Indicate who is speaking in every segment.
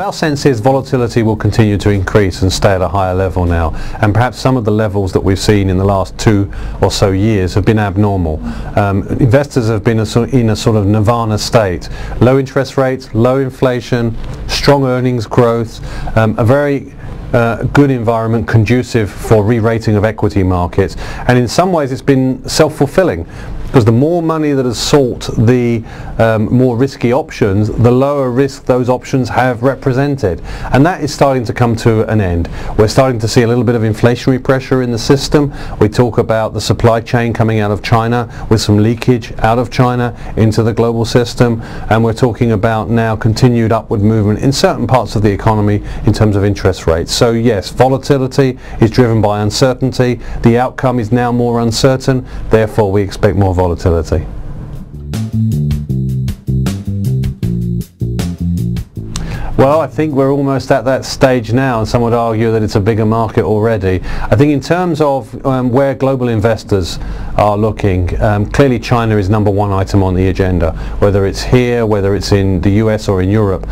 Speaker 1: our sense is volatility will continue to increase and stay at a higher level now, and perhaps some of the levels that we've seen in the last 2 or so years have been abnormal. Investors have been in a sort of nirvana state. Low interest rates, low inflation, strong earnings growth, a very good environment conducive for re-rating of equity markets, and in some ways it's been self-fulfilling, because the more money that has sought the more risky options, the lower risk those options have represented, and that is starting to come to an end. We're starting to see a little bit of inflationary pressure in the system. We talk about the supply chain coming out of China with some leakage out of China into the global system, and we're talking about now continued upward movement in certain parts of the economy in terms of interest rates. So yes, volatility is driven by uncertainty. The outcome is now more uncertain, therefore we expect more volatility. Well, I think we're almost at that stage now, and some would argue that it's a bigger market already. I think in terms of where global investors are looking, clearly China is number one item on the agenda. Whether it's here, whether it's in the US or in Europe,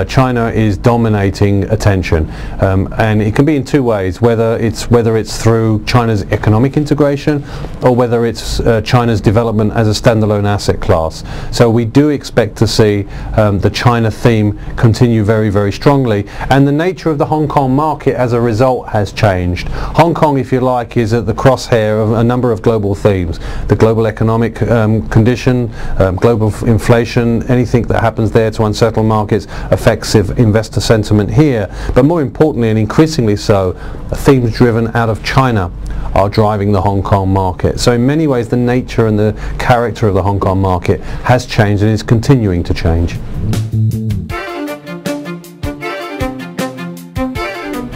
Speaker 1: China is dominating attention, and it can be in two ways, whether it's through China's economic integration or whether it's China's development as a standalone asset class. So we do expect to see the China theme continue very, very strongly, and the nature of the Hong Kong market as a result has changed. Hong Kong, if you like, is at the crosshair of a number of global themes. The global economic condition, global inflation, anything that happens there to unsettle markets affects investor sentiment here, but more importantly and increasingly so, themes driven out of China are driving the Hong Kong market. So in many ways the nature and the character of the Hong Kong market has changed and is continuing to change.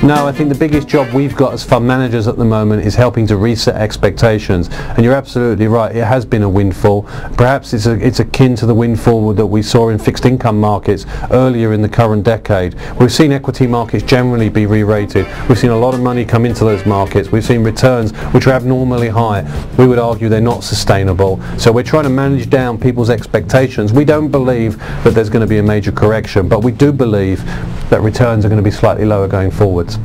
Speaker 1: No, I think the biggest job we've got as fund managers at the moment is helping to reset expectations, and you're absolutely right, it has been a windfall. Perhaps it's akin to the windfall that we saw in fixed income markets earlier in the current decade. We've seen equity markets generally be re-rated. We've seen a lot of money come into those markets. We've seen returns which are abnormally high. We would argue they're not sustainable. So we're trying to manage down people's expectations. We don't believe that there's going to be a major correction, but we do believe that returns are going to be slightly lower going forwards.